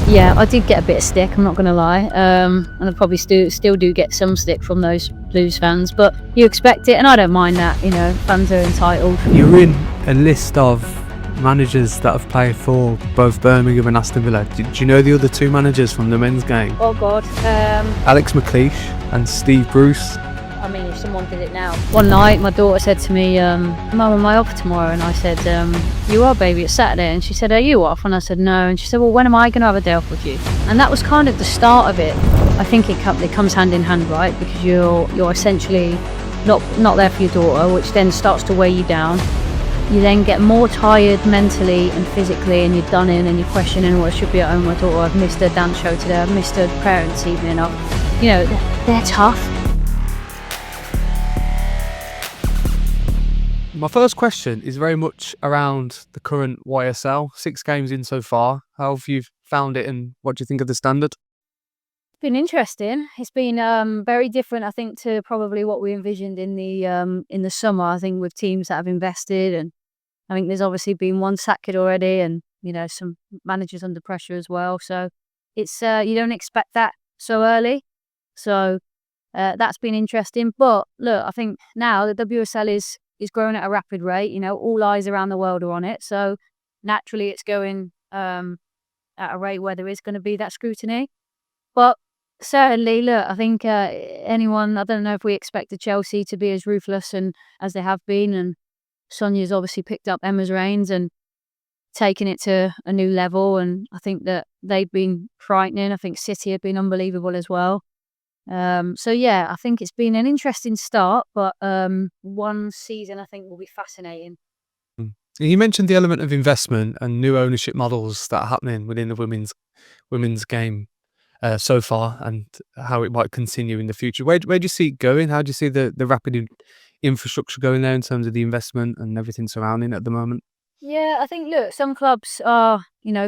Yeah, I did get a bit of stick, I'm not going to lie. And I probably still do get some stick from those Blues fans, but you expect it, and I don't mind that, fans are entitled. You're in a list of managers that have played for both Birmingham and Aston Villa. Do you know the other two managers from the men's game? Oh, God. Alex McLeish and Steve Bruce. I mean, if someone did it now. One night, my daughter said to me, Mum, am I off tomorrow? And I said, you are, baby, it's Saturday. And she said, are you off? And I said, no. And she said, well, when am I going to have a day off with you? And that was kind of the start of it. I think it comes hand in hand, right? Because you're essentially not there for your daughter, which then starts to weigh you down. You then get more tired mentally and physically, and you're done in, and you're questioning, well, I should be at home with my daughter. I've missed a dance show today. I've missed a parents' evening. They're tough. My first question is very much around the current YSL. 6 games in so far. How have you found it, and what do you think of the standard? It's been interesting. It's been very different, I think, to probably what we envisioned in the summer. I think with teams that have invested, and I think there's obviously been one sacked already, and some managers under pressure as well. So it's you don't expect that so early. So that's been interesting. But look, I think now the WSL is growing at a rapid rate. All eyes around the world are on it. So naturally, it's going at a rate where there is going to be that scrutiny. But certainly, look, I think I don't know if we expected Chelsea to be as ruthless and as they have been. And Sonia's obviously picked up Emma's reins and taken it to a new level. And I think that they've been frightening. I think City have been unbelievable as well. So yeah, I think it's been an interesting start, but one season I think will be fascinating. You mentioned the element of investment and new ownership models that are happening within the women's game so far, and how it might continue in the future. Where do you see it going? How do you see the rapid infrastructure going there in terms of the investment and everything surrounding it at the moment? Yeah, I think, look, some clubs are,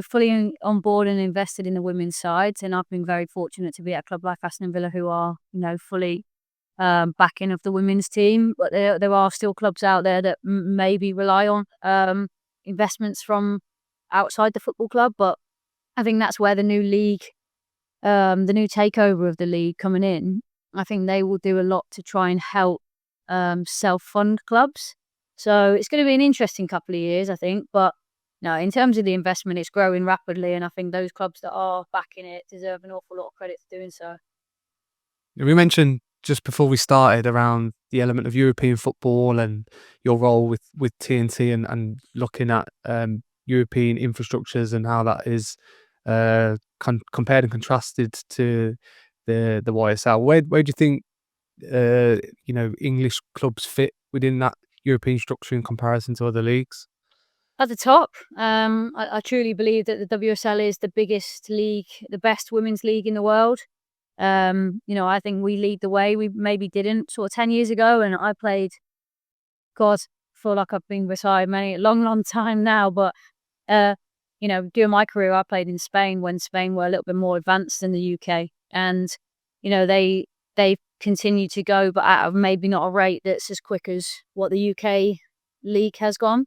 fully on board and invested in the women's sides. And I've been very fortunate to be at a club like Aston Villa who are, fully backing of the women's team. But there are still clubs out there that maybe rely on investments from outside the football club. But I think that's where the new league, the new takeover of the league coming in, I think they will do a lot to try and help self-fund clubs. So it's going to be an interesting couple of years, I think. But no, in terms of the investment, it's growing rapidly. And I think those clubs that are backing it deserve an awful lot of credit for doing so. We mentioned just before we started around the element of European football and your role with TNT and looking at European infrastructures and how that is compared and contrasted to the YSL. Where do you think English clubs fit within that European structure in comparison to other leagues? At the top, I truly believe that the WSL is the biggest league, the best women's league in the world. I think we lead the way. We maybe didn't sort of 10 years ago, and I played, God, I feel like I've been retired long time now. But during my career, I played in Spain when Spain were a little bit more advanced than the UK, and they continue to go, but at maybe not a rate that's as quick as what the UK league has gone.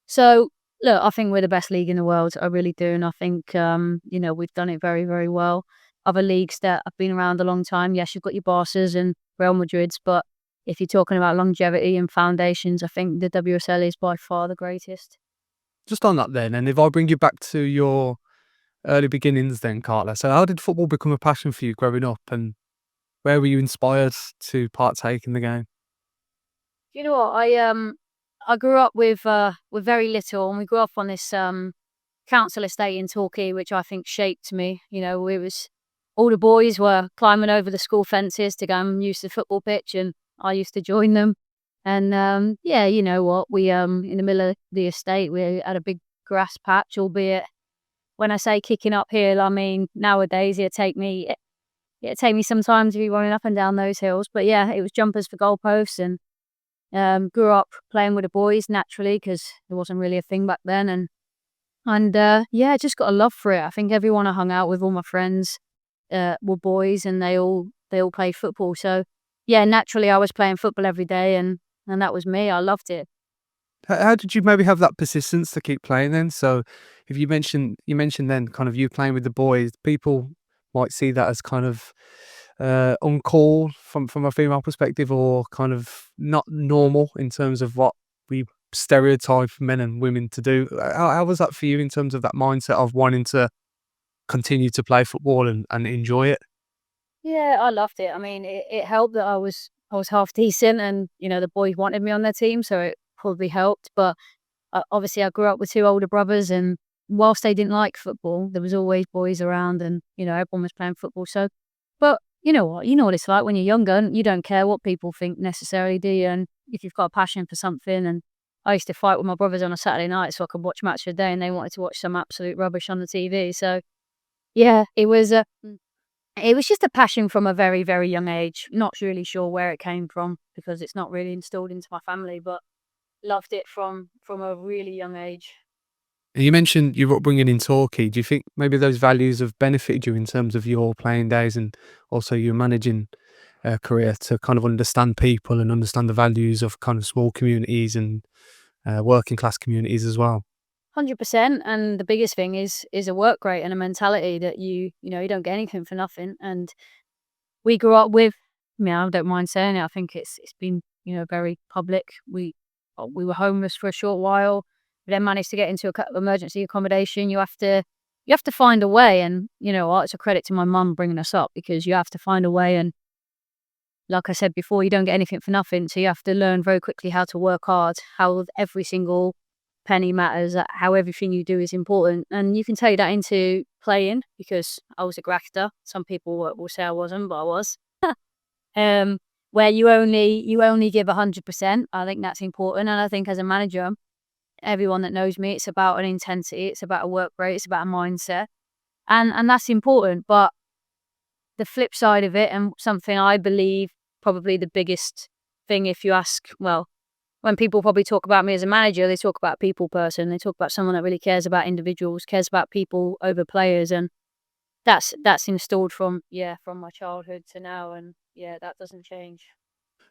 So look, I think we're the best league in the world. I really do, and I think we've done it very, very well. Other leagues that have been around a long time, yes, you've got your Barca's and Real Madrid's, but if you're talking about longevity and foundations, I think the WSL is by far the greatest. Just on that then, and if I bring you back to your early beginnings then, Carla. So how did football become a passion for you growing up, and where were you inspired to partake in the game? You know what? I grew up with very little, and we grew up on this council estate in Torquay, which I think shaped me. It was all the boys were climbing over the school fences to go and use the football pitch, and I used to join them. And yeah, you know what? We in the middle of the estate, we had a big grass patch, albeit when I say kicking uphill, I mean nowadays it'd take me some time to be running up and down those hills. But yeah, it was jumpers for goalposts, and grew up playing with the boys naturally because there wasn't really a thing back then. And yeah, just got a love for it. I think everyone I hung out with, all my friends, were boys, and they all played football. So yeah, naturally I was playing football every day, and that was me. I loved it. How did you maybe have that persistence to keep playing then? So, if you mentioned then kind of you playing with the boys, people might see that as kind of uncalled from a female perspective, or kind of not normal in terms of what we stereotype men and women to do. How was that for you in terms of that mindset of wanting to continue to play football and enjoy it? Yeah, I loved it. I mean, it helped that I was half decent, and the boys wanted me on their team, so it probably helped. But obviously, I grew up with two older brothers, and whilst they didn't like football, there was always boys around, and everyone was playing football. So, but you know what? You know what it's like when you're younger, and you don't care what people think necessarily, do you? And if you've got a passion for something, and I used to fight with my brothers on a Saturday night so I could watch Match of the Day, and they wanted to watch some absolute rubbish on the TV. So yeah, it was just a passion from a very, very young age. Not really sure where it came from because it's not really installed into my family, but loved it from a really young age. And you mentioned your upbringing in Torquay. Do you think maybe those values have benefited you in terms of your playing days and also your managing career to kind of understand people and understand the values of kind of small communities and working class communities as well? 100%. And the biggest thing is a work rate and a mentality that you don't get anything for nothing. And we grew up with, I don't mind saying it. I think it's been very public. We were homeless for a short while. We then managed to get into emergency accommodation. You have to find a way, and what? It's a credit to my mum bringing us up, because you have to find a way. And like I said before, you don't get anything for nothing, so you have to learn very quickly how to work hard, how every single penny matters, how everything you do is important. And you can take that into playing, because I was a grafter. Some people will say I wasn't, but I was. um, where you only give 100%. I think that's important, and I think as a manager, everyone that knows me, it's about an intensity, it's about a work rate, it's about a mindset, and that's important. But the flip side of it, and something I believe probably the biggest thing, if you ask, well, when people probably talk about me as a manager, they talk about a people person. They talk about someone that really cares about individuals, cares about people over players, and that's installed from my childhood to now, and yeah, that doesn't change.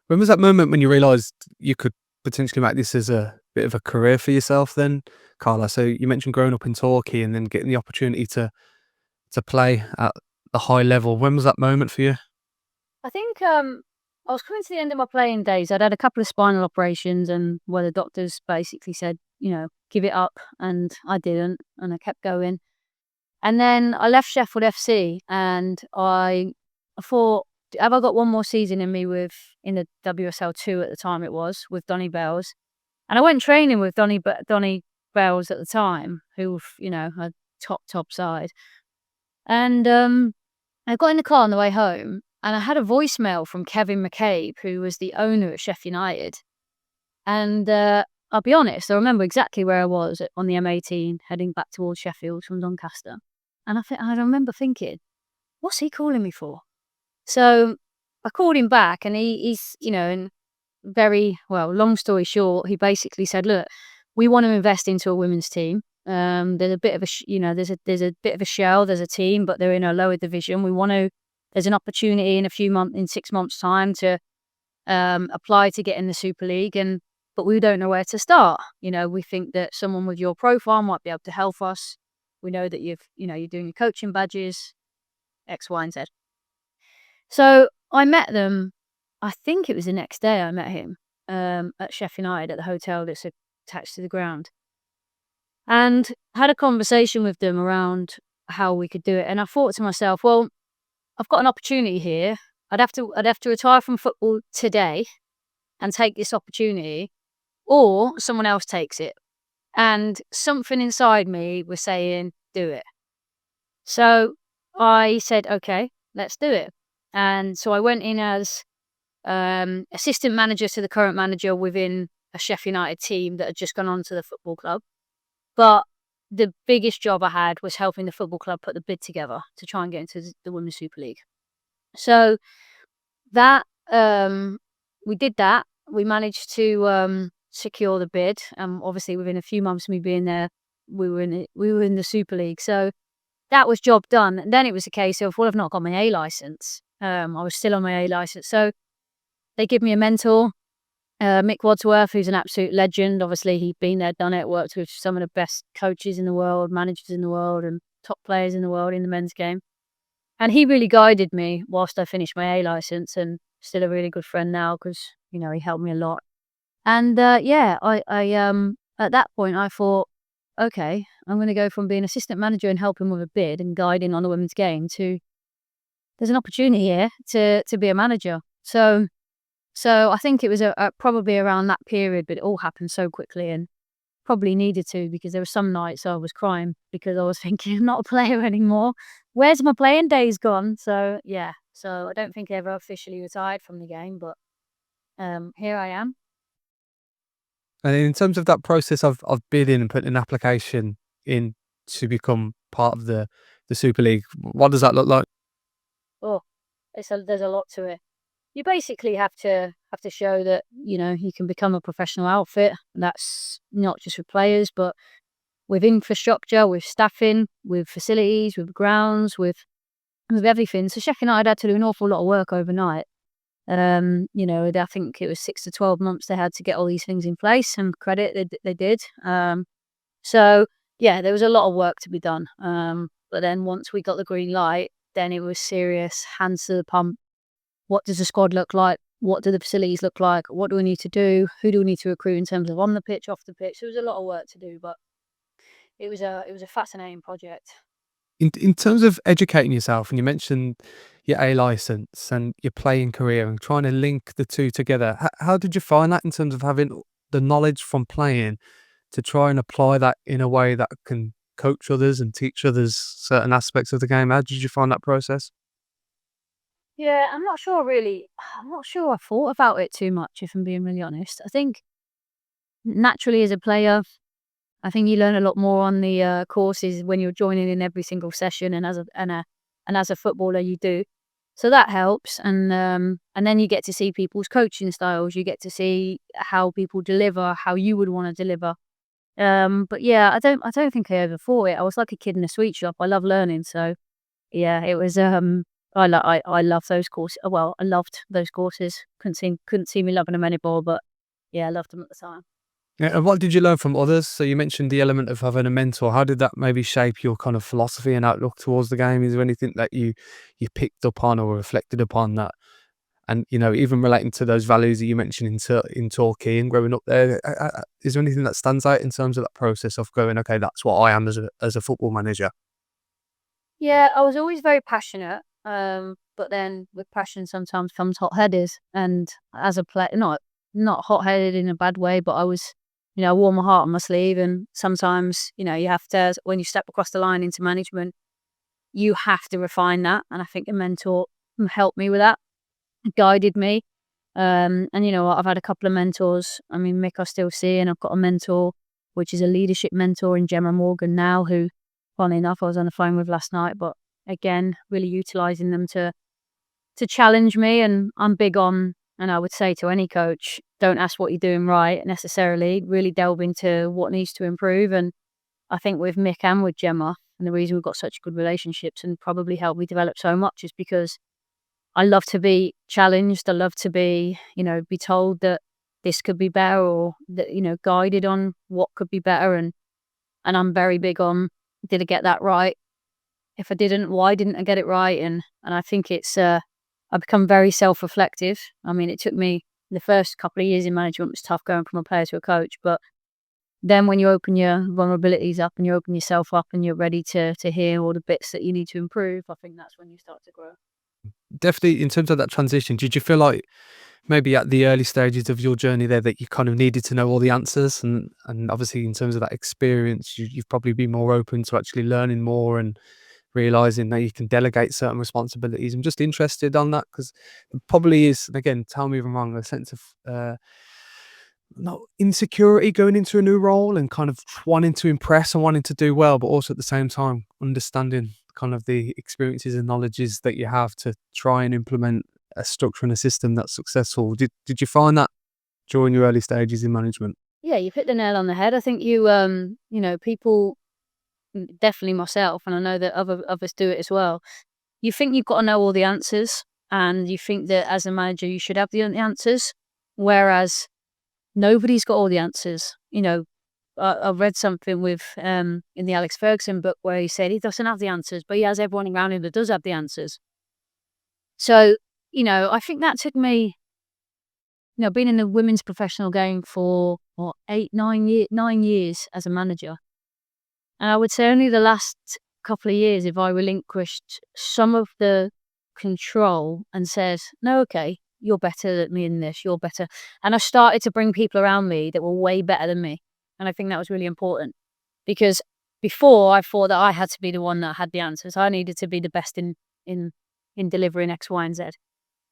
When was that moment when you realised you could potentially make this as a bit of a career for yourself then, Carla? So you mentioned growing up in Torquay and then getting the opportunity to play at the high level. When was that moment for you? I think I was coming to the end of my playing days. I'd had a couple of spinal operations, and where the doctors basically said, give it up, and I didn't, and I kept going. And then I left Sheffield FC, and I thought, have I got one more season in me in the WSL2 at the time it was, with Donny Bells. And I went training with Donny Bells at the time, who, a top side. And I got in the car on the way home, and I had a voicemail from Kevin McCabe, who was the owner at Sheffield United. And I'll be honest, I remember exactly where I was on the M18 heading back towards Sheffield from Doncaster. And I remember thinking, what's he calling me for? So I called him back, and he's, and very well, long story short, he basically said, look, we want to invest into a women's team. There's a bit of there's a bit of a shell, there's a team, but they're in a lower division. There's an opportunity in 6 months' time to apply to get in the Super League, but we don't know where to start. We think that someone with your profile might be able to help us. We know that you're doing your coaching badges, X, Y, and Z. So I met them. I think it was the next day I met him at Sheffield United at the hotel that's attached to the ground, and had a conversation with them around how we could do it. And I thought to myself, well, I've got an opportunity here. I'd have to retire from football today and take this opportunity, or someone else takes it. And something inside me was saying, do it. So I said, okay, let's do it. And so I went in as assistant manager to the current manager within a Sheffield United team that had just gone on to the football club. But the biggest job I had was helping the football club put the bid together to try and get into the Women's Super League. So that we did that. We managed to secure the bid. Obviously, within a few months of me being there, we were in the Super League. So that was job done. And then it was a case of, well, I've not got my A license. I was still on my A license, so they give me a mentor. Mick Wadsworth, who's an absolute legend. Obviously, he'd been there, done it, worked with some of the best coaches in the world, managers in the world, and top players in the world in the men's game. And he really guided me whilst I finished my A licence, and still a really good friend now because, he helped me a lot. And I at that point I thought, okay, I'm going to go from being assistant manager and helping with a bid and guiding on the women's game to there's an opportunity here to be a manager. So I think it was probably around that period, but it all happened so quickly and probably needed to, because there were some nights I was crying because I was thinking, I'm not a player anymore. Where's my playing days gone? So yeah, so I don't think I ever officially retired from the game, but here I am. And in terms of that process of bidding and putting an application in to become part of the Super League, what does that look like? Oh, there's a lot to it. You basically have to show that you can become a professional outfit. And that's not just with players, but with infrastructure, with staffing, with facilities, with grounds, with everything. So Sheffield United had to do an awful lot of work overnight. I think it was 6 to 12 months they had to get all these things in place, and credit they did. So yeah, there was a lot of work to be done. But then once we got the green light, then it was serious, hands to the pump. What does the squad look like? What do the facilities look like? What do we need to do? Who do we need to recruit in terms of on the pitch, off the pitch? There was a lot of work to do, but it was a fascinating project. In terms of educating yourself, and you mentioned your A license and your playing career and trying to link the two together, how did you find that in terms of having the knowledge from playing to try and apply that in a way that can coach others and teach others certain aspects of the game? How did you find that process? Yeah, I'm not sure really. I'm not sure I thought about it too much, if I'm being really honest. I think naturally as a player, I think you learn a lot more on the courses when you're joining in every single session, and as a footballer you do. So that helps, and then you get to see people's coaching styles. You get to see how people deliver, how you would want to deliver. But yeah, I don't think I ever thought it. I was like a kid in a sweet shop. I love learning, so yeah, it was. I love those courses. Well, I loved those courses. Couldn't see me loving them anymore, but yeah, I loved them at the time. Yeah, and what did you learn from others? So you mentioned the element of having a mentor. How did that maybe shape your kind of philosophy and outlook towards the game? Is there anything that you picked up on or reflected upon that? And even relating to those values that you mentioned in Torquay and growing up there, is there anything that stands out in terms of that process of going, okay, that's what I am as a football manager? Yeah, I was always very passionate, but then with passion sometimes comes hot-headed, and as a player, not hot-headed in a bad way, but I was, I wore my heart on my sleeve, and sometimes, you have to, when you step across the line into management, you have to refine that, and I think a mentor helped me with that, guided me. And you know what, I've had a couple of mentors. I mean, Mick I still see, and I've got a mentor, which is a leadership mentor in Gemma Morgan now, who, funny enough, I was on the phone with last night. But again, really utilising them to challenge me. And I'm big on, and I would say to any coach, don't ask what you're doing right necessarily. Really delve into what needs to improve. And I think with Mick and with Gemma, and the reason we've got such good relationships and probably helped me develop so much is because I love to be challenged. I love to be told that this could be better, or that, guided on what could be better. And I'm very big on, did I get that right? If I didn't, why didn't I get it right? And I think I've become very self-reflective. I mean, it took me the first couple of years in management was tough going from a player to a coach, but then when you open your vulnerabilities up and you open yourself up and you're ready to hear all the bits that you need to improve, I think that's when you start to grow. Definitely, in terms of that transition, did you feel like maybe at the early stages of your journey there that you kind of needed to know all the answers, and obviously in terms of that experience, you've probably been more open to actually learning more and realizing that you can delegate certain responsibilities? I'm just interested on that because it probably is, and again, tell me if I'm wrong, a sense of not insecurity going into a new role and kind of wanting to impress and wanting to do well, but also at the same time understanding kind of the experiences and knowledges that you have to try and implement a structure and a system that's successful. Did you find that during your early stages in management? Yeah, you've hit the nail on the head. I think people, definitely myself, and I know that others do it as well. You think you've got to know all the answers, and you think that as a manager you should have the answers. Whereas nobody's got all the answers. I read something with in the Alex Ferguson book where he said he doesn't have the answers, but he has everyone around him that does have the answers. So, I think that took me, being in the women's professional game for what, 9 years as a manager. And I would say only the last couple of years have I relinquished some of the control and said, no, okay, you're better than me in this, you're better. And I started to bring people around me that were way better than me. And I think that was really important, because before I thought that I had to be the one that had the answers. I needed to be the best in delivering X, Y, and Z.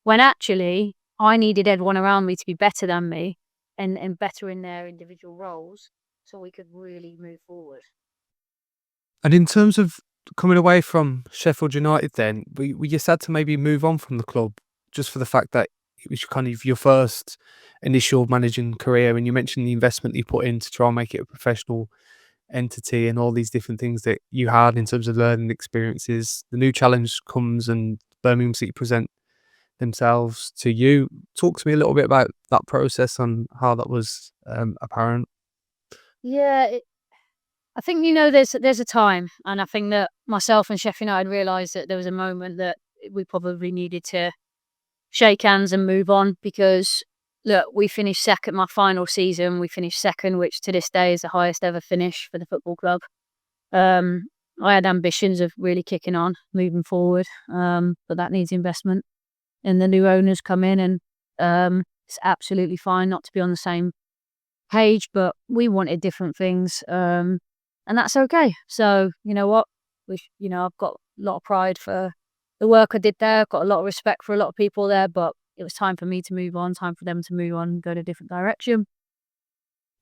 When actually I needed everyone around me to be better than me and better in their individual roles so we could really move forward. And in terms of coming away from Sheffield United then, were you sad to maybe move on from the club just for the fact that it was kind of your first initial managing career, and you mentioned the investment you put in to try and make it a professional entity and all these different things that you had in terms of learning experiences. The new challenge comes and Birmingham City present themselves to you. Talk to me a little bit about that process and how that was apparent. Yeah, I think, there's a time, and I think that myself and Sheffield United realised that there was a moment that we probably needed to shake hands and move on, because look, we finished second. My final season, we finished second, which to this day is the highest ever finish for the football club. I had ambitions of really kicking on, moving forward, but that needs investment. And the new owners come in, and it's absolutely fine not to be on the same page, but we wanted different things, and that's okay. So you know what, I've got a lot of pride for the work I did there. I've got a lot of respect for a lot of people there, but it was time for me to move on, time for them to move on and go to a different direction.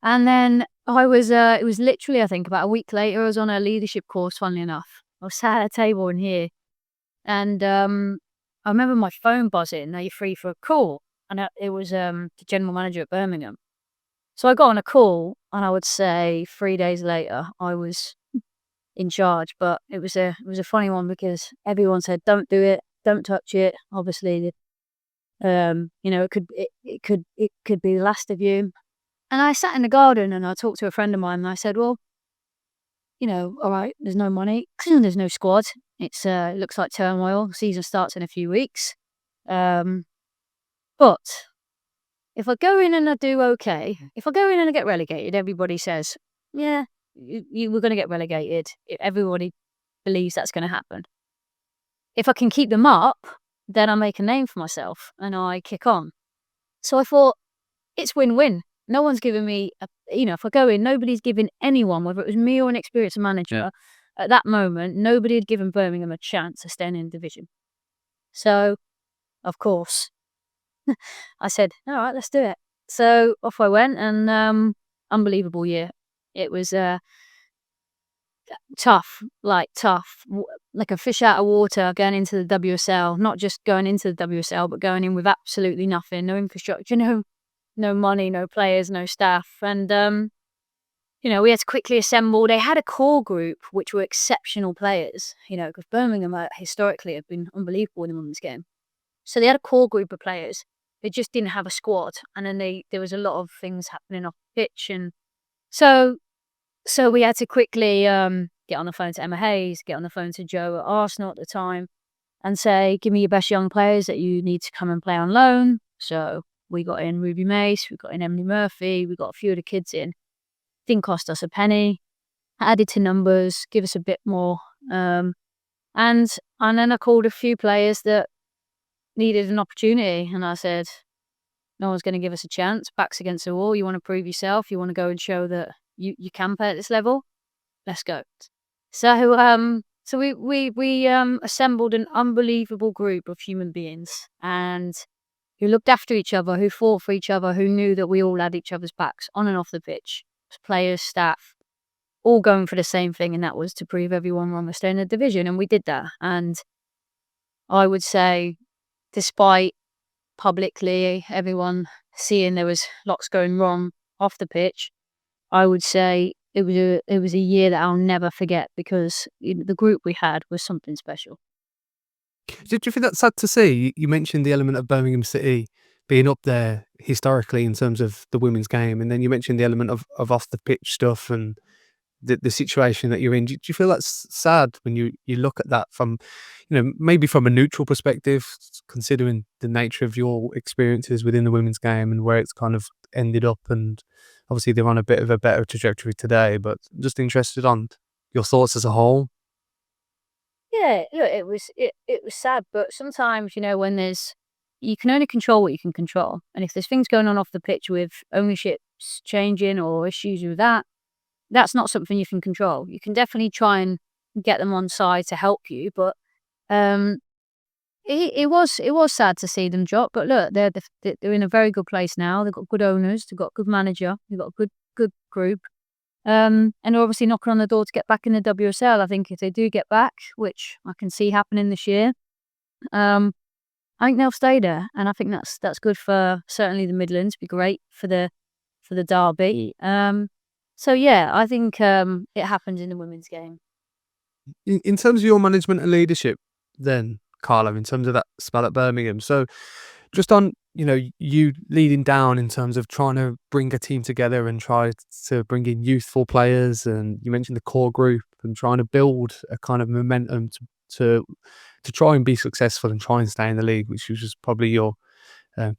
And then it was literally, I think, about a week later, I was on a leadership course, funnily enough. I was sat at a table in here, and I remember my phone buzzing, "Are you free for a call?" And it was the general manager at Birmingham. So I got on a call, and I would say 3 days later, I was in charge. But it was a funny one, because everyone said, "Don't do it, don't touch it." Obviously, it could be the last of you. And I sat in the garden and I talked to a friend of mine, and I said, "Well, all right, there's no money, there's no squad. It looks like turmoil. Season starts in a few weeks. But if I go in and I do okay, if I go in and I get relegated, everybody says, yeah, you were going to get relegated. Everybody believes that's going to happen. If I can keep them up, then I make a name for myself and I kick on." So I thought, it's win-win. No one's giving me, if I go in, nobody's giving anyone, whether it was me or an experienced manager, at that moment, nobody had given Birmingham a chance of staying in division. So, of course, I said, all right, let's do it. So off I went, and unbelievable year. It was tough, like a fish out of water going into the WSL, not just going into the WSL, but going in with absolutely nothing, no infrastructure, no money, no players, no staff. And, we had to quickly assemble. They had a core group, which were exceptional players, because Birmingham historically have been unbelievable in the women's game. So they had a core group of players. They just didn't have a squad. And then there was a lot of things happening off the pitch. And so we had to quickly get on the phone to Emma Hayes, get on the phone to Joe at Arsenal at the time, and say, give me your best young players that you need to come and play on loan. So we got in Ruby Mace, we got in Emily Murphy, we got a few of the kids in. Didn't cost us a penny. Added to numbers, give us a bit more. And then I called a few players that needed an opportunity, and I said, no one's going to give us a chance. Backs against the wall. You want to prove yourself. You want to go and show that you can play at this level. Let's go. So we assembled an unbelievable group of human beings, and who looked after each other, who fought for each other, who knew that we all had each other's backs on and off the pitch. Players, staff, all going for the same thing, and that was to prove everyone wrong to stay in the division, and we did that. And I would say, despite publicly everyone seeing there was lots going wrong off the pitch, I would say it was a year that I'll never forget, because the group we had was something special. Did you think that's sad to see? You mentioned the element of Birmingham City being up there historically in terms of the women's game, and then you mentioned the element of off the pitch stuff and the situation that you're in. Do you feel that's sad when you look at that from, maybe from a neutral perspective, considering the nature of your experiences within the women's game and where it's kind of ended up, and obviously they're on a bit of a better trajectory today, but just interested on your thoughts as a whole. Yeah, look, it was sad, but sometimes, when you can only control what you can control, and if there's things going on off the pitch with ownerships changing or issues with that, that's not something you can control. You can definitely try and get them on side to help you, but um, it was sad to see them drop. But look, they're in a very good place now. They've got good owners, they've got a good manager, they've got a good group. And they're obviously knocking on the door to get back in the WSL. I think if they do get back, which I can see happening this year, um, I think they'll stay there, and I think that's good for certainly the Midlands. Be great for the derby. So yeah, I think it happens in the women's game. In terms of your management and leadership, then, Carla, in terms of that spell at Birmingham, so just on, you leading down in terms of trying to bring a team together and try to bring in youthful players, and you mentioned the core group and trying to build a kind of momentum to to try and be successful and try and stay in the league, which was just probably your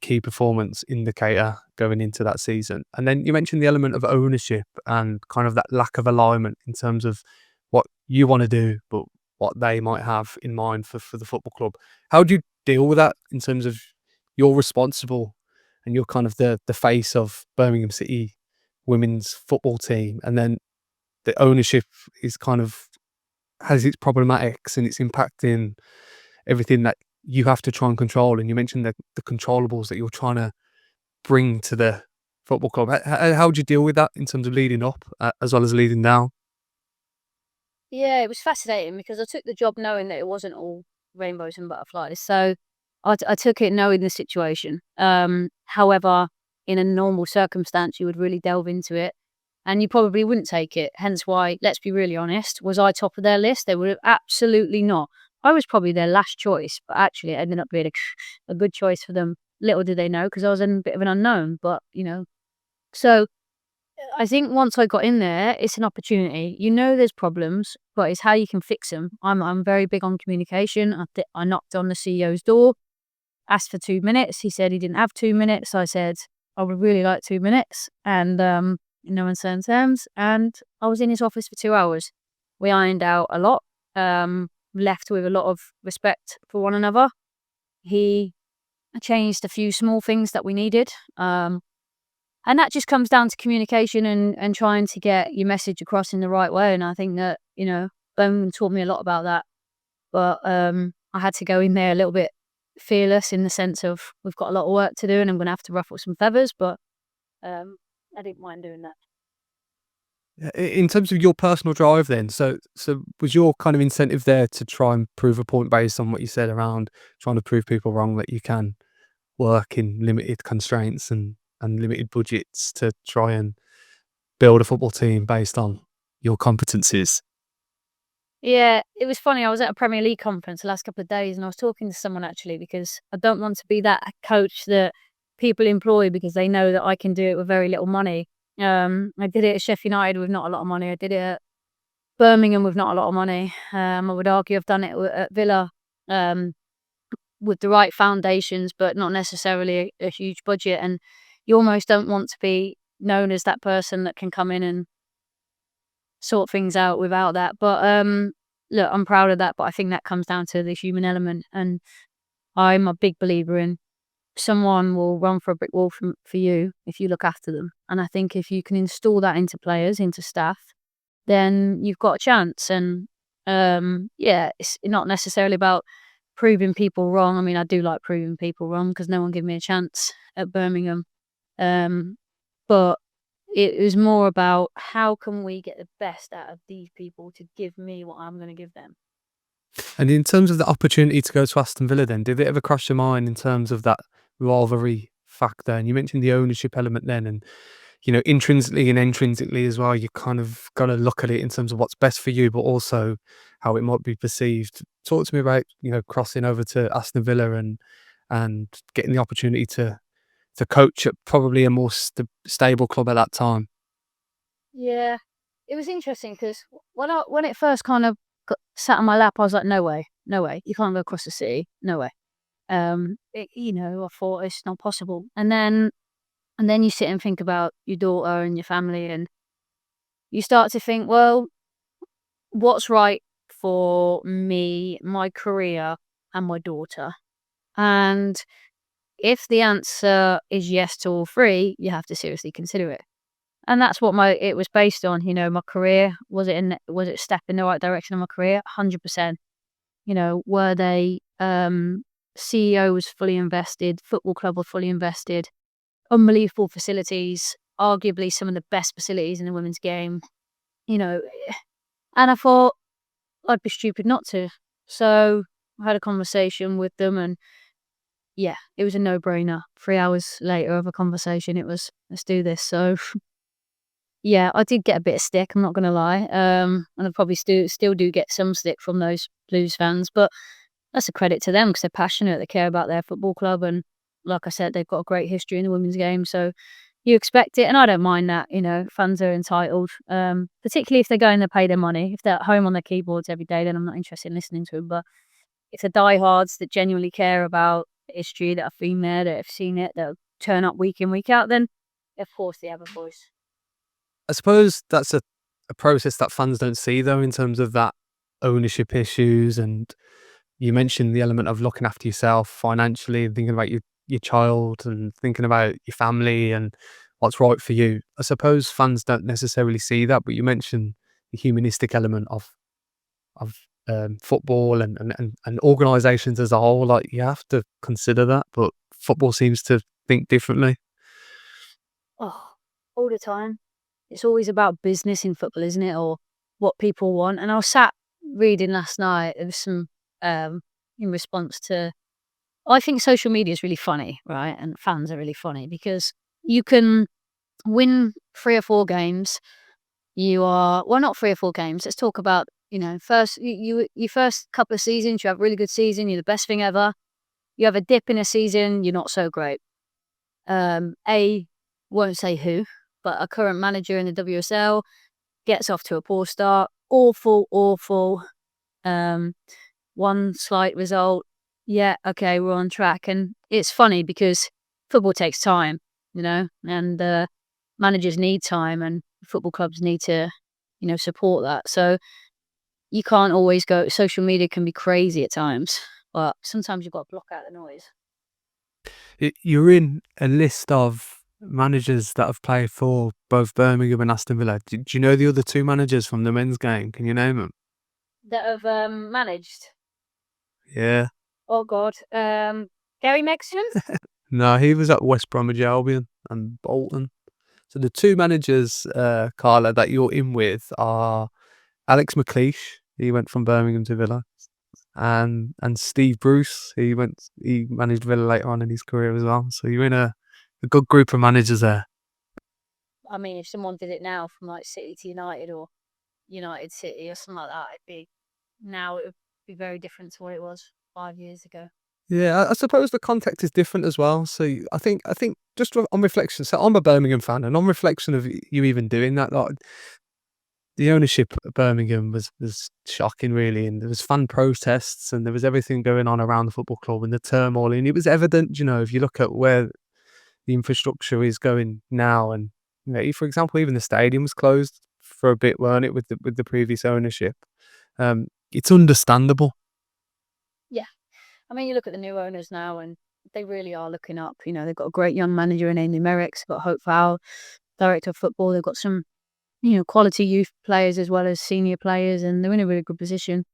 key performance indicator going into that season. And then you mentioned the element of ownership and kind of that lack of alignment in terms of what you want to do, but what they might have in mind for the football club. How do you deal with that in terms of you're responsible and you're kind of the face of Birmingham City women's football team, and then the ownership is kind of has its problematics and it's impacting everything that you have to try and control. And you mentioned the controllables that you're trying to bring to the football club. How would you deal with that in terms of leading up as well as leading down? Yeah, it was fascinating because I took the job knowing that it wasn't all rainbows and butterflies. So I took it knowing the situation. However, in a normal circumstance, you would really delve into it and you probably wouldn't take it. Hence why, let's be really honest, was I top of their list? They were absolutely not. I was probably their last choice, but actually it ended up being a good choice for them. Little did they know because I was in a bit of an unknown, but so I think once I got in there, it's an opportunity. There's problems, but it's how you can fix them. I'm very big on communication. I knocked on the CEO's door, asked for 2 minutes. He said he didn't have 2 minutes. I said I would really like 2 minutes, and in no uncertain terms. And I was in his office for 2 hours. We ironed out a lot. Left with a lot of respect for one another. He changed a few small things that we needed. And that just comes down to communication and trying to get your message across in the right way. And I think that, Birmingham taught me a lot about that. But I had to go in there a little bit fearless in the sense of we've got a lot of work to do and I'm going to have to ruffle some feathers. But I didn't mind doing that. In terms of your personal drive then, so was your kind of incentive there to try and prove a point based on what you said around trying to prove people wrong that you can work in limited constraints and limited budgets to try and build a football team based on your competencies? Yeah, it was funny. I was at a Premier League conference the last couple of days and I was talking to someone actually because I don't want to be that coach that people employ because they know that I can do it with very little money. I did it at Sheffield United with not a lot of money. I did it at Birmingham with not a lot of money. I would argue I've done it at Villa um, with the right foundations, but not necessarily a huge budget. And you almost don't want to be known as that person that can come in and sort things out without that. But look, I'm proud of that. But I think that comes down to the human element, and I'm a big believer in someone will run for a brick wall for you if you look after them. And I think if you can install that into players, into staff, then you've got a chance. And yeah, it's not necessarily about proving people wrong. I mean, I do like proving people wrong because no one gave me a chance at Birmingham. Um, but it was more about how can we get the best out of these people to give me what I'm going to give them. And in terms of the opportunity to go to Aston Villa then, did it ever cross your mind in terms of that rivalry factor? And you mentioned the ownership element then, and intrinsically and intrinsically as well, you kind of got to look at it in terms of what's best for you, but also how it might be perceived. Talk to me about, crossing over to Aston Villa and getting the opportunity to to coach at probably a more stable club at that time. Yeah, it was interesting because when it first kind of sat on my lap, I was like, no way, no way, you can't go across the city, no way. I thought it's not possible. And then you sit and think about your daughter and your family, and you start to think, well, what's right for me, my career, and my daughter? And if the answer is yes to all three, you have to seriously consider it. And that's what it was based on. My career, was it a step in the right direction of my career? 100%. Were they CEO was fully invested, football club was fully invested, unbelievable facilities, arguably some of the best facilities in the women's game. You know, and I thought I'd be stupid not to. So I had a conversation with them, and yeah, it was a no-brainer. 3 hours later of a conversation, it was, let's do this. So yeah, I did get a bit of stick, I'm not gonna lie. And I probably still do get some stick from those Blues fans, but that's a credit to them because they're passionate, they care about their football club, and like I said, they've got a great history in the women's game, so you expect it, and I don't mind that. Fans are entitled, particularly if they're going to pay their money. If they're at home on their keyboards every day, then I'm not interested in listening to them. But if they're diehards that genuinely care about the history, that have been there, that have seen it, that turn up week in, week out, then of course they have a voice. I suppose that's a process that fans don't see, though, in terms of that ownership issues. And you mentioned the element of looking after yourself financially and thinking about your child and thinking about your family and what's right for you. I suppose fans don't necessarily see that, but you mentioned the humanistic element of football and organisations as a whole. Like, you have to consider that, but football seems to think differently. Oh, all the time. It's always about business in football, isn't it? Or what people want. And I was sat reading last night. There was some in response to. I think social media is really funny, right? And fans are really funny because you can win 3 or 4 games. You are well, not 3 or 4 games. Let's talk about first your first couple of seasons. You have a really good season. You're the best thing ever. You have a dip in a season. You're not so great. A won't say who, but a current manager in the WSL gets off to a poor start. Awful, awful. One slight result. Yeah, okay, we're on track. And it's funny because football takes time, and managers need time, and football clubs need to, support that. So you can't always go. Social media can be crazy at times, but sometimes you've got to block out the noise. You're in a list of managers that have played for both Birmingham and Aston Villa. Do you know the other two managers from the men's game? Can you name them? That have managed. Yeah. Oh God, Gary Megson. No, he was at West Bromwich Albion and Bolton. So the two managers, Carla, that you're in with are Alex McLeish. He went from Birmingham to Villa, and Steve Bruce. He managed Villa later on in his career as well. So you're in a good group of managers there. I mean, if someone did it now from like City to United or United City or something like that, it would be very different to what it was 5 years ago. Yeah, I suppose the context is different as well. So I think just on reflection. So I'm a Birmingham fan, and on reflection of you even doing that, like, the ownership at Birmingham was shocking, really, and there was fan protests, and there was everything going on around the football club and the turmoil, and it was evident, if you look at where the infrastructure is going now, and for example, even the stadium was closed for a bit, weren't it, with the previous ownership? It's understandable. Yeah, I mean, you look at the new owners now, and they really are looking up. They've got a great young manager in Amy Merrick's, got Hope Fowl, director of football. They've got some quality youth players as well as senior players, and they're in a really good position.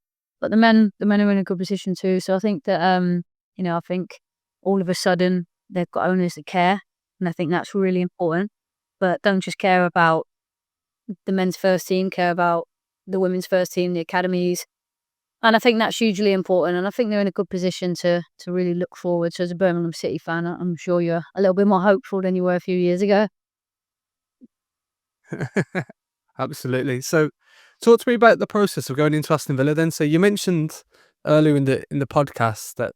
But the men are in a good position too. So I think that I think all of a sudden they've got owners that care, and I think that's really important. But don't just care about the men's first team, care about the women's first team, the academies. And I think that's hugely important. And I think they're in a good position to really look forward. So as a Birmingham City fan, I'm sure you're a little bit more hopeful than you were a few years ago. Absolutely. So, talk to me about the process of going into Aston Villa then. So you mentioned earlier in the podcast that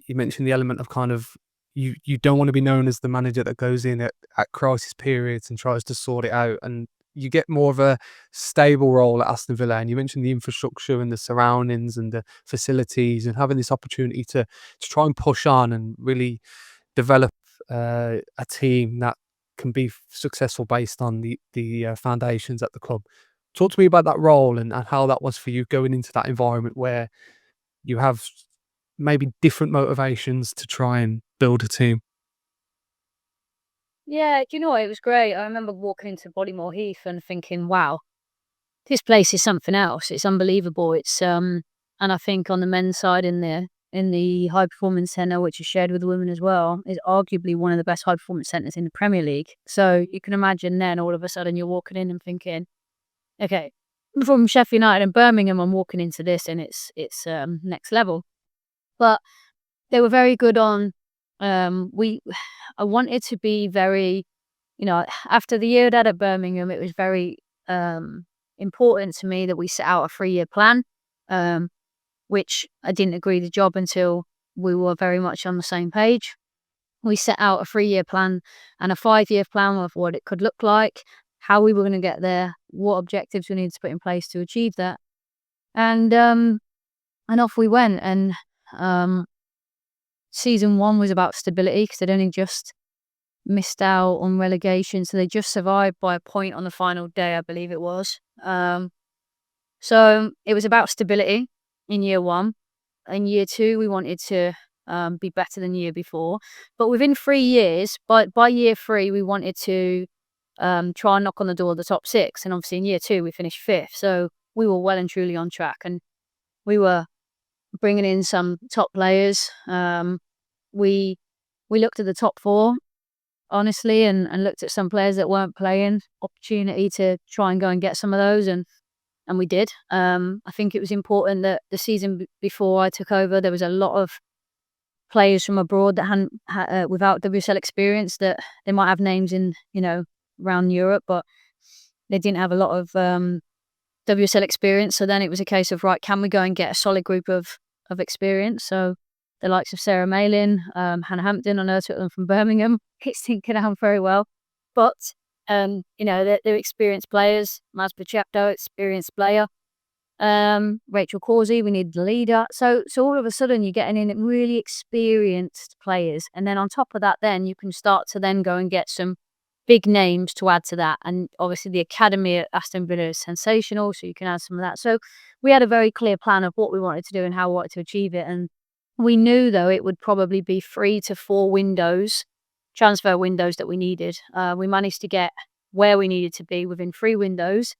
you mentioned the element of kind of you don't want to be known as the manager that goes in at crisis periods and tries to sort it out, and you get more of a stable role at Aston Villa. And you mentioned the infrastructure and the surroundings and the facilities, and having this opportunity to try and push on and really develop a team that can be successful based on the foundations at the club. Talk to me about that role and how that was for you going into that environment where you have maybe different motivations to try and build a team. Yeah, do you know what? It was great. I remember walking into Bodymoor Heath and thinking, wow, this place is something else. It's unbelievable. And I think on the men's side in the high performance centre, which is shared with the women as well, is arguably one of the best high performance centres in the Premier League. So you can imagine then all of a sudden you're walking in and thinking, okay, from Sheffield United and Birmingham, I'm walking into this and it's next level. But they were very good on I wanted to be very, after the year that at Birmingham, it was very important to me that we set out a 3-year plan, which I didn't agree the job until we were very much on the same page. We set out a 3-year plan and a 5-year plan of what it could look like, how we were going to get there, what objectives we needed to put in place to achieve that. And off we went. And season 1 was about stability because they'd only just missed out on relegation. So they just survived by a point on the final day, I believe it was. So it was about stability in year 1. In year 2, we wanted to be better than the year before. But within 3 years, by year 3, we wanted to try and knock on the door of the top 6. And obviously in year 2, we finished 5th. So we were well and truly on track. And we were bringing in some top players. We looked at the top 4, honestly, and looked at some players that weren't playing, opportunity to try and go and get some of those, and we did. I think it was important that the season before I took over, there was a lot of players from abroad that hadn't without WSL experience, that they might have names in, around Europe, but they didn't have a lot of WSL experience. So then it was a case of, right, can we go and get a solid group of experience? So the likes of Sarah Malin, Hannah Hampton, I know them from Birmingham. It's thinking out very well. But, they're experienced players. Maz Bachepto, experienced player. Rachel Causey, we need the leader. So all of a sudden you're getting in really experienced players. And then on top of that, then you can start to then go and get some big names to add to that. And obviously the academy at Aston Villa is sensational, so you can add some of that. So we had a very clear plan of what we wanted to do and how we wanted to achieve it. And we knew, though, it would probably be 3 to 4 transfer windows that we needed. We managed to get where we needed to be within 3 windows,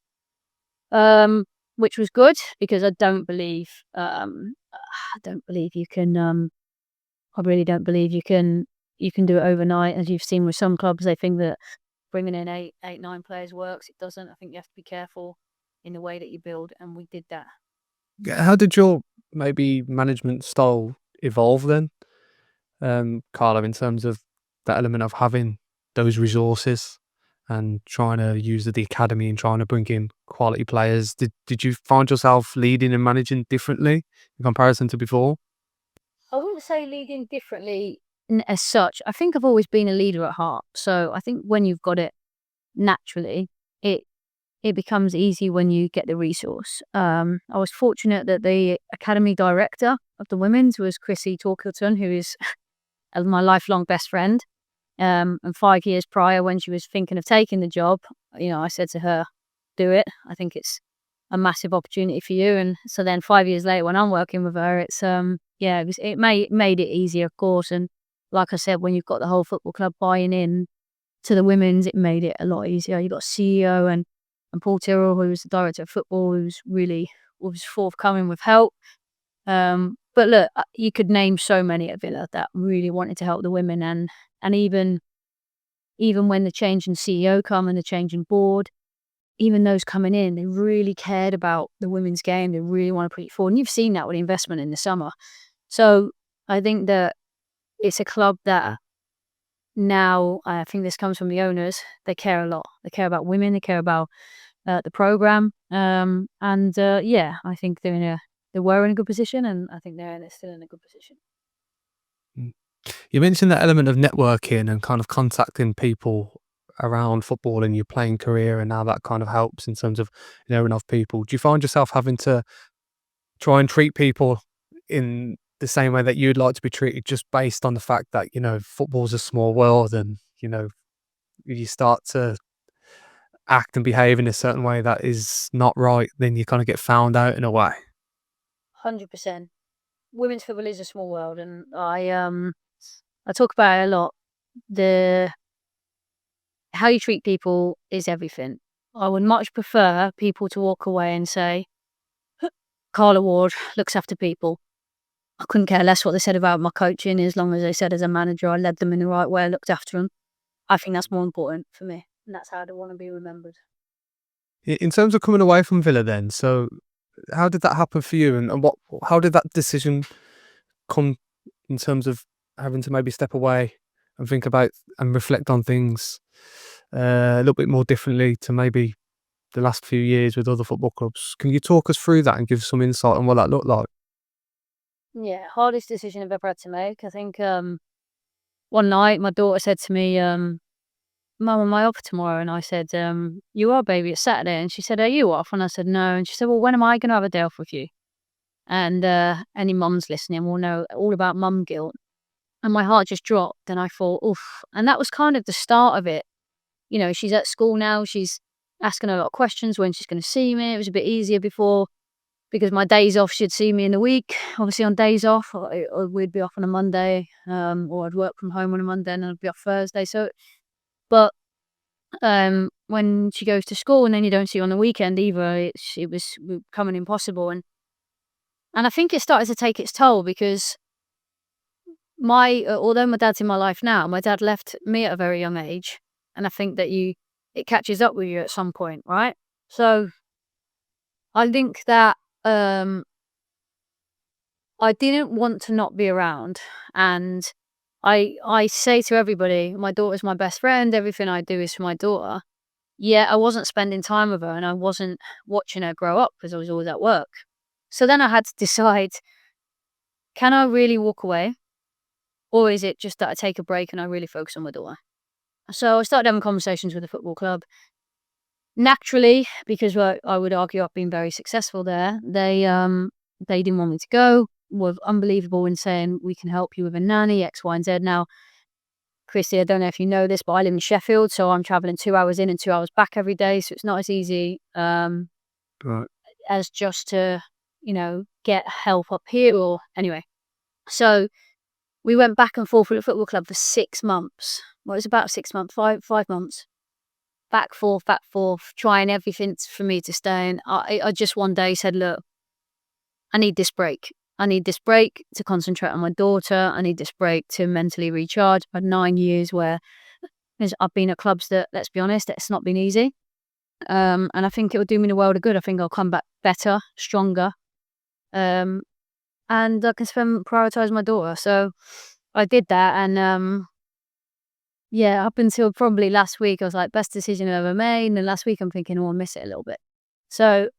which was good, because I really don't believe you can do it overnight. As you've seen with some clubs, they think that bringing in 8, 9 players works. It doesn't. I think you have to be careful in the way that you build, and we did that. How did your maybe management style evolve then, Carla, in terms of that element of having those resources and trying to use the academy and trying to bring in quality players? Did you find yourself leading and managing differently in comparison to before? I wouldn't say leading differently as such. I think I've always been a leader at heart. So I think when you've got it naturally, it becomes easy when you get the resource. I was fortunate that the academy director of the women's was Chrissy Torquay, who is my lifelong best friend. And 5 years prior, when she was thinking of taking the job, I said to her, do it. I think it's a massive opportunity for you. And so then 5 years later, when I'm working with her, it's it made it easier, of course. And like I said, when you've got the whole football club buying in to the women's, it made it a lot easier. You've got CEO and Paul Tyrrell, who was the director of football, who's really was forthcoming with help. But look, you could name so many at Villa that really wanted to help the women, and even when the change in CEO come and the change in board, even those coming in, they really cared about the women's game. They really want to put it forward. And you've seen that with the investment in the summer. So I think that it's a club that now, I think this comes from the owners, they care a lot. They care about women. They care about the program. I think they were in a good position, and I think they're still in a good position. You mentioned that element of networking and kind of contacting people around football in your playing career and how that kind of helps in terms of knowing of people. Do you find yourself having to try and treat people in the same way that you'd like to be treated just based on the fact that, football's a small world and, you start to act and behave in a certain way that is not right, then you kind of get found out in a way? 100%. Women's football is a small world, and I talk about it a lot. The How you treat people is everything. I would much prefer people to walk away and say, Carla Ward looks after people. I couldn't care less what they said about my coaching, as long as they said as a manager I led them in the right way, I looked after them. I think that's more important for me, and that's how I want to be remembered. In terms of coming away from Villa then, so how did that happen for you, and how did that decision come in terms of having to maybe step away and think about and reflect on things a little bit more differently to maybe the last few years with other football clubs? Can you talk us through that and give some insight on what that looked like? Yeah, hardest decision I've ever had to make. I think one night my daughter said to me, Mum, am I off tomorrow? And I said, you are, baby, it's Saturday. And she said, are you off? And I said, no. And she said, well, when am I going to have a day off with you? And any mums listening will know all about mum guilt. And my heart just dropped. And I thought, oof. And that was kind of the start of it. She's at school now. She's asking a lot of questions when she's going to see me. It was a bit easier before because my days off, she'd see me in the week. Obviously, on days off, we'd be off on a Monday, or I'd work from home on a Monday and I'd be off Thursday. But when she goes to school and then you don't see her on the weekend either, it was becoming impossible. And I think it started to take its toll because although my dad's in my life now, my dad left me at a very young age. And I think that it catches up with you at some point, right? So I think that I didn't want to not be around. And I say to everybody, my daughter's my best friend, everything I do is for my daughter. Yeah, I wasn't spending time with her and I wasn't watching her grow up because I was always at work. So then I had to decide, can I really walk away? Or is it just that I take a break and I really focus on my daughter? So I started having conversations with the football club. Naturally, because I would argue I've been very successful there, they didn't want me to go, were unbelievable in saying, we can help you with a nanny, X, Y, and Z. Now, Christy, I don't know if you know this, but I live in Sheffield, so I'm travelling 2 hours in and 2 hours back every day, so it's not as easy Right. as just to, get help up here or anyway. So we went back and forth with the football club for 6 months. Well, it was about 6 months, 5 months. Back, forth, trying everything for me to stay. And I just one day said, look, I need this break. I need this break to concentrate on my daughter. I need this break to mentally recharge. I've had 9 years where I've been at clubs that, let's be honest, it's not been easy. And I think it will do me the world of good. I think I'll come back better, stronger. And I can prioritise my daughter. So I did that. And yeah, up until probably last week, I was like, best decision I've ever made. And then last week I'm thinking, oh, I miss it a little bit. So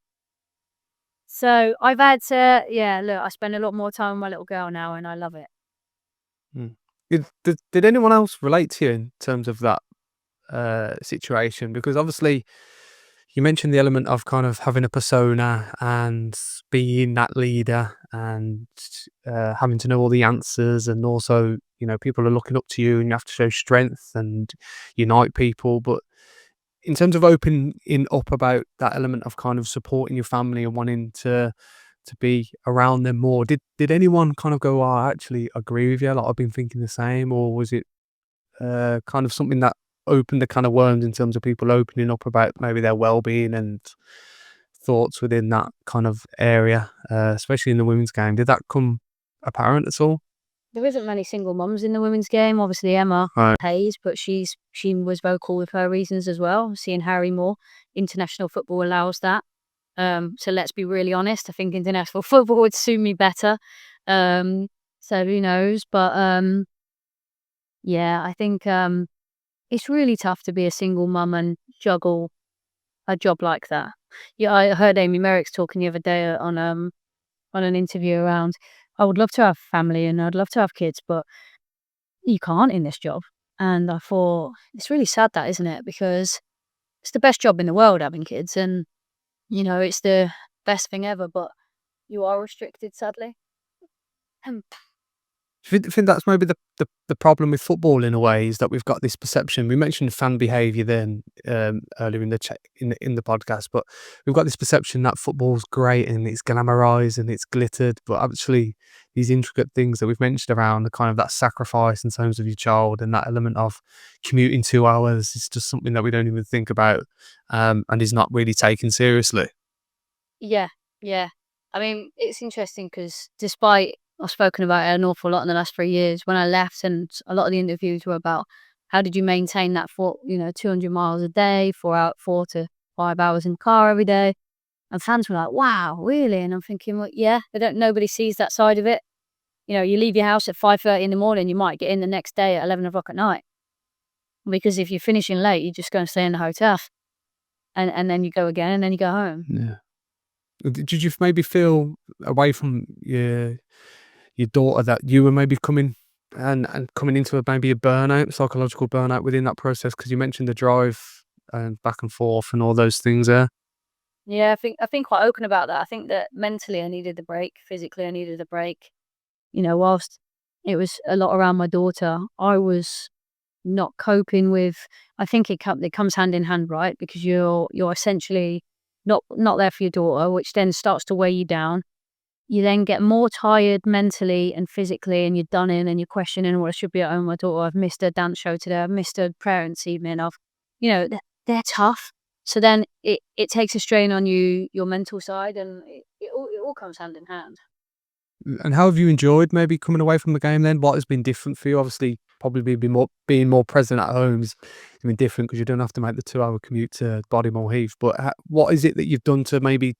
I've had to, look, I spend a lot more time with my little girl now and I love it. Did anyone else relate to you in terms of that situation? Because obviously you mentioned the element of kind of having a persona and being that leader and having to know all the answers, and also, people are looking up to you and you have to show strength and unite people. But in terms of opening up about that element of kind of supporting your family and wanting to be around them more, did anyone kind of go, oh, I actually agree with you, like I've been thinking the same? Or was it kind of something that opened the kind of worms in terms of people opening up about maybe their well-being and thoughts within that kind of area, especially in the women's game? Did that come apparent at all? There isn't many single mums in the women's game. Obviously Emma Right. Hayes, but she was vocal with her reasons as well. Seeing Harry more, international football allows that. So let's be really honest. I think international football would suit me better. So who knows? But yeah, I think it's really tough to be a single mum and juggle a job like that. Yeah, I heard Amy Merrick's talking the other day on an interview around, I would love to have family and I'd love to have kids, but you can't in this job. And I thought, it's really sad that, isn't it? Because it's the best job in the world having kids, and, it's the best thing ever, but you are restricted, sadly. Um, I think that's maybe the problem with football in a way, is that we've got this perception. We mentioned fan behaviour then earlier in the podcast, but we've got this perception that football's great and it's glamorised and it's glittered, but actually these intricate things that we've mentioned around the kind of that sacrifice in terms of your child and that element of commuting 2 hours is just something that we don't even think about, and is not really taken seriously. Yeah, yeah. I mean, it's interesting because despite I've spoken about it an awful lot in the last 3 years, when I left, and a lot of the interviews were about how did you maintain that for, 200 miles a day, 4 to 5 hours in the car every day. And fans were like, "Wow, really?" And I'm thinking, "Well, yeah, nobody sees that side of it." You leave your house at 5:30 in the morning, you might get in the next day at 11 o'clock at night. Because if you're finishing late, you're just gonna stay in the hotel, and then you go again, and then you go home. Yeah. Did you maybe feel away from your daughter that you were maybe coming and coming into maybe a burnout, psychological burnout within that process? Because you mentioned the drive and back and forth and all those things there. Yeah, I've been quite open about that. I think that mentally I needed the break, physically I needed a break. Whilst it was a lot around my daughter, I was not coping with. I think it comes hand in hand, right? Because you're essentially not there for your daughter, which then starts to weigh you down. You then get more tired mentally and physically, and you're done in, and you're questioning, "Well, I should be at home with my daughter. I've missed a dance show today. I've missed a parents' evening. They're tough." So then it takes a strain on your mental side, and it all comes hand in hand. And how have you enjoyed maybe coming away from the game then? What has been different for you? Obviously, probably being more present at home has been different because you don't have to make the 2 hour commute to Bodymoor Heath. But what is it that you've done to maybe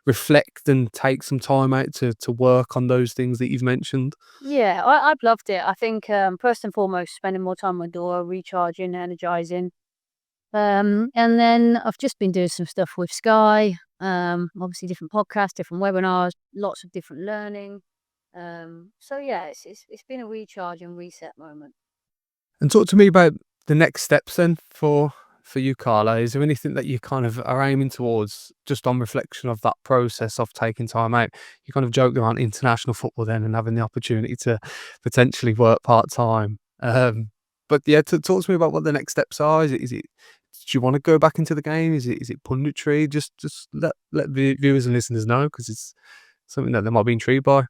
reflect and take some time out to work on those things that you've mentioned? Yeah, I've loved it. I think, first and foremost, spending more time with daughter, recharging, energizing. And then I've just been doing some stuff with Sky, obviously different podcasts, different webinars, lots of different learning. So yeah, it's been a recharge and reset moment. And talk to me about the next steps then for you, Carla. Is there anything that you kind of are aiming towards just on reflection of that process of taking time out? You kind of joked around international football then and having the opportunity to potentially work part time. But yeah, talk to me about what the next steps are. Is it do you want to go back into the game? Is it punditry? Just let viewers and listeners know because it's something that they might be intrigued by.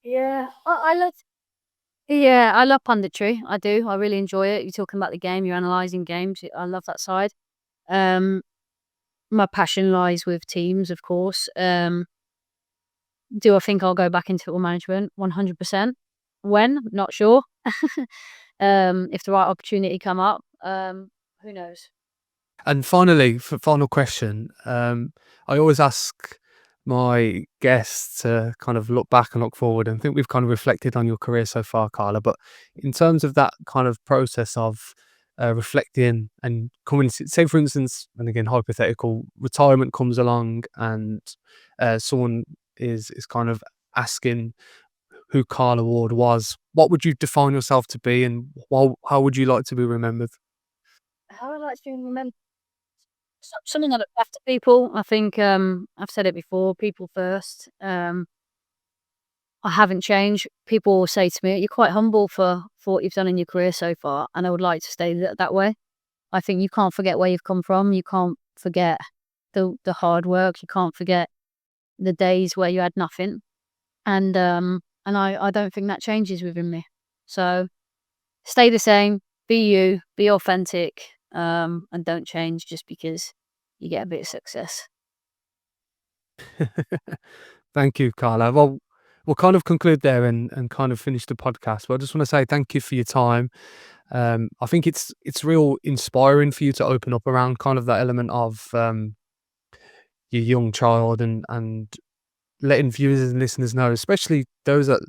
Yeah, I love. Yeah, I love punditry. I do. I really enjoy it. You're talking about the game. You're analysing games. I love that side. Um, my passion lies with teams, of course. Do I think I'll go back into football management? 100%. When? Not sure. If the right opportunity come up, who knows? And finally, for final question, I always ask my guests to kind of look back and look forward. And I think we've kind of reflected on your career so far, Carla. But in terms of that kind of process of reflecting and coming, say for instance, and again hypothetical, retirement comes along and someone is kind of asking who Carla Ward was. What would you define yourself to be, and how would you like to be remembered? How I like to remember something that looked after people. I think I've said it before. People first. I haven't changed. People will say to me, "You're quite humble for what you've done in your career so far," and I would like to stay that way. I think you can't forget where you've come from. You can't forget the hard work. You can't forget the days where you had nothing. And I don't think that changes within me. So stay the same, be you, be authentic, and don't change just because you get a bit of success. Thank you, Carla. Well, we'll kind of conclude there and kind of finish the podcast. But I just want to say thank you for your time. I think it's real inspiring for you to open up around kind of that element of your young child and letting viewers and listeners know, especially those that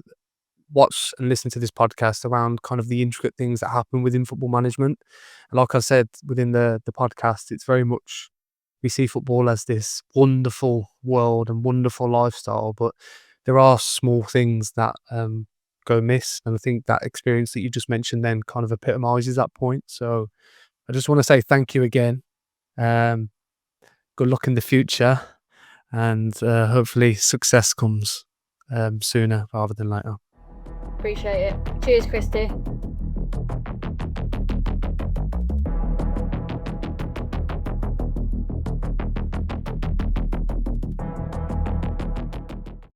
watch and listen to this podcast, around kind of the intricate things that happen within football management. And like I said within the podcast, it's very much we see football as this wonderful world and wonderful lifestyle, but there are small things that go miss. And I think that experience that you just mentioned then kind of epitomises that point. So I just want to say thank you again. Good luck in the future, and hopefully success comes sooner rather than later. Appreciate it. Cheers, Christy.